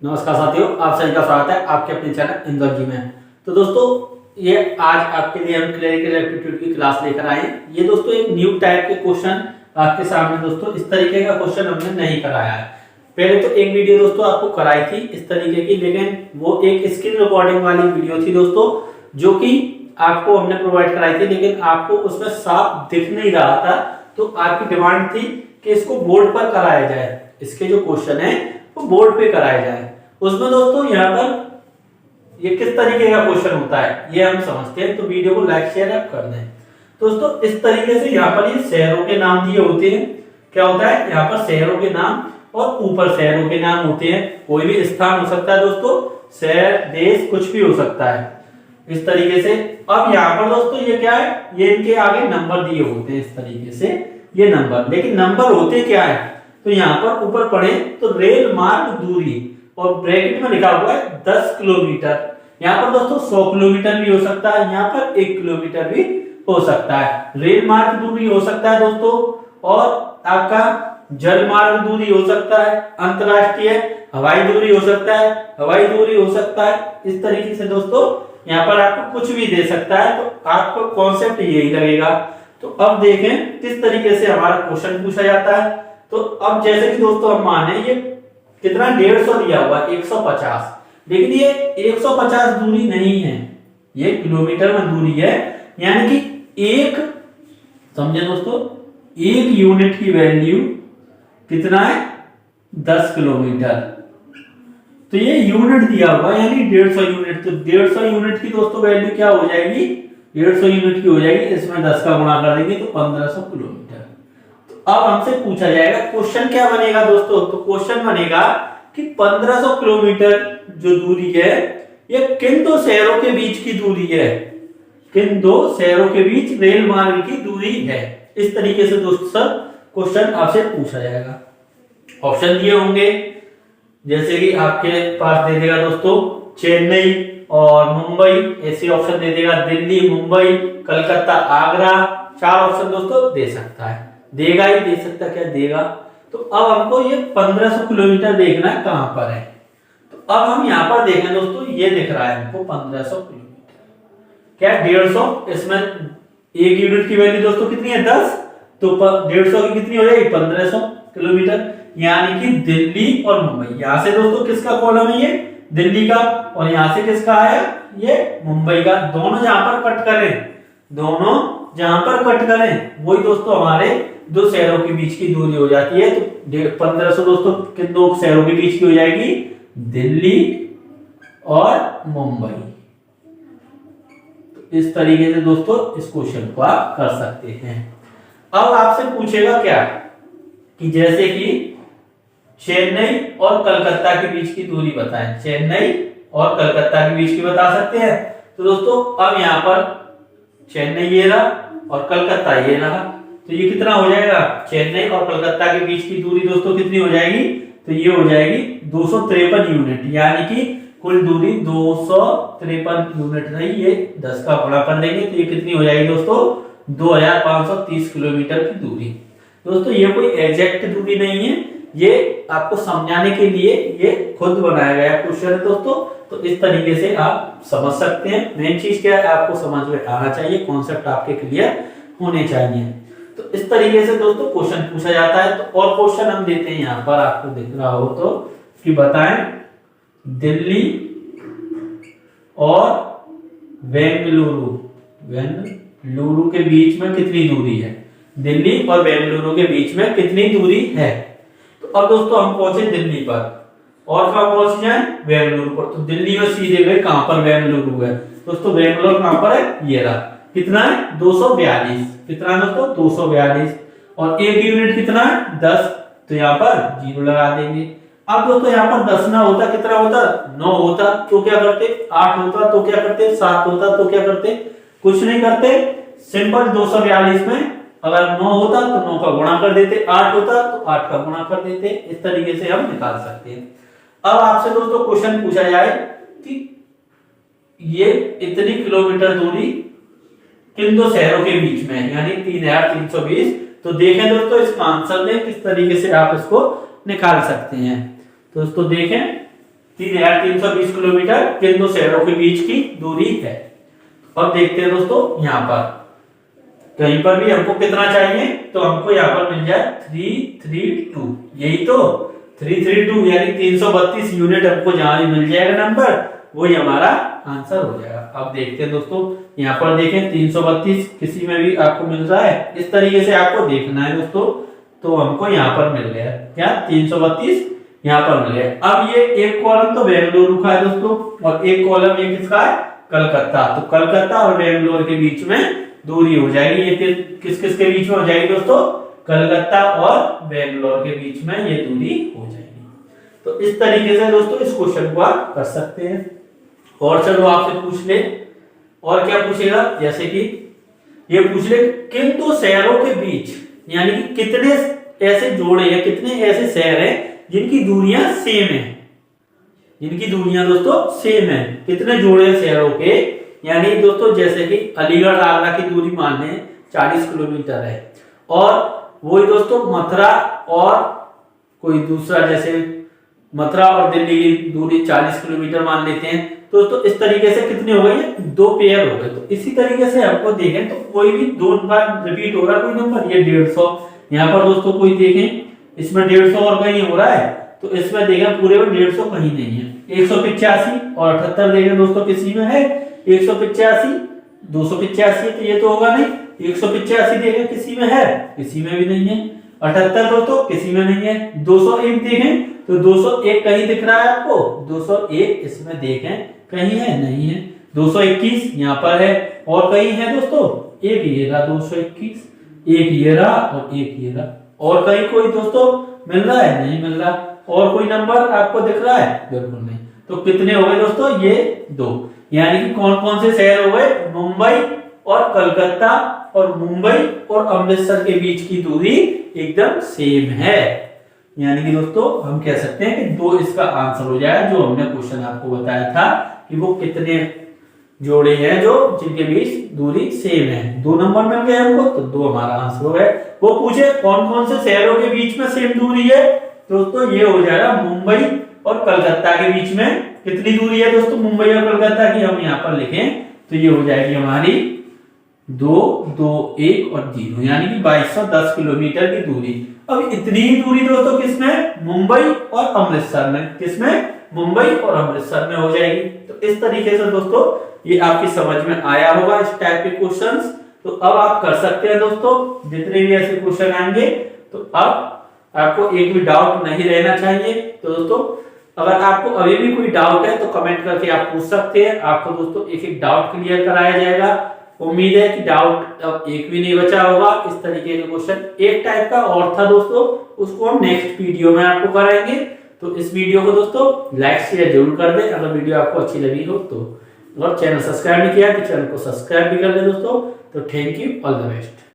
नमस्कार साथियों, आप सभी का स्वागत है आपके अपने चैनल इंदौर जी में। तो दोस्तों, ये आज आपके लिए हम क्लरिकल एप्टीट्यूड की क्लास लेकर आए हैं। ये दोस्तों एक न्यू टाइप के क्वेश्चन आपके सामने दोस्तों इस तरीके का क्वेश्चन हमने नहीं कराया है। पहले तो एक वीडियो दोस्तों आपको कराई थी इस तरीके की, लेकिन वो एक स्क्रीन रिकॉर्डिंग वाली वीडियो थी दोस्तों, जो कि आपको हमने प्रोवाइड कराई थी, लेकिन आपको उसमें साफ दिख नहीं रहा था। तो आपकी डिमांड थी कि इसको बोर्ड पर कराया जाए, इसके जो क्वेश्चन है वो बोर्ड पे कराया जाए। उसमें दोस्तों यहाँ पर ये किस तरीके का क्वेश्चन होता है ये हम समझते हैं, तो वीडियो को लाइक शेयर आप कर दें। दोस्तों इस तरीके से यहाँ पर ये शहरों के नाम दिए होते हैं। क्या होता है यहाँ पर शहरों के नाम और ऊपर शहरों के नाम होते हैं। कोई भी स्थान हो सकता है दोस्तों, शहर देश कुछ भी हो सकता है इस तरीके से। अब यहाँ पर दोस्तों ये क्या है, ये इनके आगे नंबर दिए होते हैं इस तरीके से, ये नंबर। लेकिन नंबर होते क्या है, तो यहाँ पर ऊपर पढ़े तो रेल मार्ग दूरी और ब्रैकेट में लिखा हुआ है 10 किलोमीटर। यहाँ पर दोस्तों 100 किलोमीटर भी हो सकता है, यहाँ पर 1 किलोमीटर भी हो सकता है। रेल मार्ग दूरी हो सकता है दोस्तों, और आपका जल मार्ग दूरी हो सकता है, अंतरराष्ट्रीय हवाई दूरी हो सकता है, हवाई दूरी हो सकता है। इस तरीके से दोस्तों यहाँ पर आपको कुछ भी दे सकता है, तो आपको कॉन्सेप्ट यही लगेगा। तो अब देखें किस तरीके से हमारा क्वेश्चन पूछा जाता है। तो अब जैसे कि दोस्तों हम माने ये कितना 150 दिया हुआ 150, लेकिन ये 150 दूरी नहीं है, ये किलोमीटर में दूरी है। यानी कि एक, समझे दोस्तों, एक यूनिट की वैल्यू कितना है 10 किलोमीटर। तो ये यूनिट दिया हुआ है, यानी 150 यूनिट। तो 150 यूनिट की दोस्तों वैल्यू क्या हो जाएगी, 150 यूनिट की हो जाएगी, इसमें 10 का गुणा कर देंगे तो 1500 किलोमीटर। तो अब हमसे पूछा जाएगा क्वेश्चन क्या बनेगा दोस्तों, तो क्वेश्चन बनेगा कि 1500 किलोमीटर जो दूरी है ये किन दो शहरों के बीच की दूरी है, किन दो शहरों के बीच रेल मार्ग की दूरी है। इस तरीके से दोस्तों क्वेश्चन आपसे पूछा जाएगा। ऑप्शन दिए होंगे, जैसे कि आपके पास दे देगा दोस्तों चेन्नई और मुंबई, ऐसे ऑप्शन दे देगा दिल्ली, मुंबई, कलकत्ता, आगरा। 4 ऑप्शन दोस्तों दे सकता है, देगा ही दे सकता, क्या देगा। तो अब हमको ये 1500 किलोमीटर देखना है कहां पर है। तो अब हम यहां पर देखें दोस्तों, ये दिख रहा है हमको 1500 किलोमीटर, क्या 150, इसमें एक यूनिट की वैल्यू दोस्तों कितनी है 10, तो 150 की कितनी हो जाएगी 1500 किलोमीटर। यानी कि दिल्ली और मुंबई, यहां से दोस्तों किसका कॉलम है, ये दिल्ली का, और यहां से किसका आया, ये मुंबई का। दोनों जहां पर कट करें, दोनों जहां पर कट करें वही दोस्तों हमारे दो शहरों के बीच की दूरी हो जाती है। तो 1500 दोस्तों किन दो शहरों के बीच की हो जाएगी, दिल्ली और मुंबई। तो इस तरीके से दोस्तों इस क्वेश्चन को आप कर सकते हैं। अब आपसे पूछेगा क्या कि जैसे कि चेन्नई और कलकत्ता के बीच की दूरी बताएं, चेन्नई और कलकत्ता के बीच की बता सकते हैं। तो दोस्तों अब यहाँ पर चेन्नई ये रहा और कलकत्ता ये रहा, तो ये कितना हो जाएगा, चेन्नई और कलकत्ता के बीच की दूरी दोस्तों कितनी हो जाएगी, तो ये हो जाएगी 253 यूनिट। यानी कि कुल दूरी 253 यूनिट रही, ये 10 का गुणा कर देंगे तो ये कितनी हो जाएगी दोस्तों 2530 किलोमीटर की दूरी। दोस्तों ये कोई एग्जैक्ट दूरी नहीं है, ये आपको समझाने के लिए ये खुद बनाया गया क्वेश्चन है दोस्तों। तो इस तरीके से आप समझ सकते हैं। मेन चीज क्या है, आपको समझ में आना चाहिए, कॉन्सेप्ट आपके क्लियर होने चाहिए। तो इस तरीके से दोस्तों क्वेश्चन पूछा जाता है। तो और क्वेश्चन हम देते हैं यहाँ पर, आपको दिख रहा हो तो, कि बताएं दिल्ली और बेंगलुरु के बीच में कितनी दूरी है, दिल्ली और बेंगलुरु के बीच में कितनी दूरी है। तो अब दोस्तों हम पहुंचे दिल्ली पर, और कहां पहुंच जाए, बेंगलुरु पर। तो दिल्ली में सीधे गए, कहां पर बेंगलुरु है दोस्तों, बेंगलुरु कहां पर है, ये रहा। कितना है 242, कितना है दोस्तों 242, और एक यूनिट कितना है 10, तो यहाँ पर 0 लगा देंगे। अब दोस्तों यहाँ पर 10 ना होता कितना होता, 9 होता तो क्या करते, 8 होता तो क्या करते, 7 होता तो क्या करते, कुछ नहीं करते, सिंपल 242 में अगर 9 होता तो 9 का गुणा कर देते, 8 होता तो 8 का गुणा कर देते। इस तरीके से हम निकाल सकते हैं। अब आपसे दोस्तों क्वेश्चन पूछा जाए कि ये इतनी किलोमीटर दूरी किन दो शहरों के बीच में है, यानी 3320। तो देखें दोस्तों इसका आंसर दें किस तरीके से आप इसको निकाल सकते हैं। दोस्तों देखें 3320 किलोमीटर किन दो शहरों के बीच की दूरी है। अब देखते हैं दोस्तों यहाँ पर कहीं पर भी हमको कितना चाहिए, तो हमको यहाँ पर मिल जाए 332, यही तो 332 यानी 332 यूनिट हमको जहां भी मिल जाएगा नंबर, वही हमारा आंसर हो जाएगा। अब देखते हैं दोस्तों यहाँ पर देखें 332 किसी में भी आपको मिल रहा है, इस तरीके से आपको देखना है दोस्तों। तो हमको यहाँ पर मिल गया क्या 332 यहाँ पर मिल गया। अब ये एक कॉलम तो बेंगलुरु का है दोस्तों और एक कॉलम ये किसका है, कलकत्ता। तो कलकत्ता और बेंगलोर के बीच में दूरी हो जाएगी, ये किस किस के बीच में हो जाएगी दोस्तों, कलकत्ता और बेंगलोर के बीच में ये दूरी हो जाएगी। तो इस तरीके से दोस्तों इस क्वेश्चन को आप कर सकते हैं। और चलो आपसे पूछ ले, और क्या पूछेगा, जैसे कि ये पूछ ले किन दो शहरों के बीच, यानी कि कितने ऐसे जोड़े हैं, कितने ऐसे शहर हैं जिनकी दूरियां सेम है, जिनकी दूरियां दोस्तों सेम है, कितने जोड़े शहरों के। यानी दोस्तों जैसे कि अलीगढ़ आगरा की दूरी मान लें 40 किलोमीटर है, और वही दोस्तों मथुरा और कोई दूसरा जैसे मथुरा और दिल्ली की दूरी 40 किलोमीटर मान लेते हैं। तो इस तरीके से कितने हो गए, दो पेयर हो गए। तो इसी तरीके से आपको देखें तो कोई भी दो बार रिपीट हो रहा है कोई नंबर, ये 150 यहाँ पर दोस्तों कोई देखें इसमें 150 और कहीं हो रहा है, तो इसमें देखें पूरे में 150 कहीं नहीं है। 185 और 78 देखें दोस्तों किसी में है, 185 285 तो ये तो होगा नहीं, 185 देखें किसी में है, किसी में भी नहीं है। 78 दोस्तों किसी में नहीं है। 201 देखें तो 201 कहीं दिख रहा है आपको, 201 इसमें देखें कहीं है, नहीं है। 221 यहाँ पर है, और कहीं है दोस्तों, एक ये रहा 221, एक ये रहा और एक ये रहा, और कहीं कोई दोस्तों मिल रहा है, नहीं मिल रहा। और कोई नंबर आपको दिख रहा है, बिल्कुल नहीं। तो कितने हो गए दोस्तों, ये दो। यानी कि कौन कौन से शहर हो गए, मुंबई और कलकत्ता, और मुंबई और अमृतसर के बीच की दूरी एकदम सेम है। यानी कि दोस्तों हम कह सकते हैं कि दो इसका आंसर हो जाएगा, जो हमने क्वेश्चन आपको बताया था कि वो कितने जोड़े हैं जो जिनके बीच दूरी सेम है। दो नंबर मिल गए हमको, तो दो हमारा आंसर हो गया। वो पूछे कौन कौन से शहरों के बीच में सेम दूरी है, दोस्तों ये हो जाएगा मुंबई और कलकत्ता के बीच में कितनी दूरी है दोस्तों, मुंबई और कलकत्ता की हम यहाँ पर लिखें तो ये हो जाएगी हमारी 2, 2, 1 और 0, यानी कि 2210 किलोमीटर की दूरी। अब इतनी ही दूरी दोस्तों किसमें, मुंबई और अमृतसर में, किसमें, मुंबई और अमृतसर में हो जाएगी। तो इस तरीके से दोस्तों ये आपकी समझ में आया होगा इस टाइप के क्वेश्चंस। तो अब आप कर सकते हैं दोस्तों, जितने भी ऐसे क्वेश्चन आएंगे तो अब आपको एक भी डाउट नहीं रहना चाहिए। तो दोस्तों अगर आपको अभी भी कोई डाउट है तो कमेंट करके आप पूछ सकते हैं, आपको दोस्तों एक एक डाउट क्लियर कराया जाएगा। उम्मीद है कि डाउट अब एक भी नहीं बचा होगा। इस तरीके के क्वेश्चन एक टाइप का और था दोस्तों, उसको हम नेक्स्ट वीडियो में आपको कराएंगे। तो इस वीडियो को दोस्तों लाइक शेयर जरूर कर दें अगर वीडियो आपको अच्छी लगी हो तो, और चैनल सब्सक्राइब नहीं किया तो चैनल को सब्सक्राइब भी कर लें दोस्तों। तो thank you, all the best.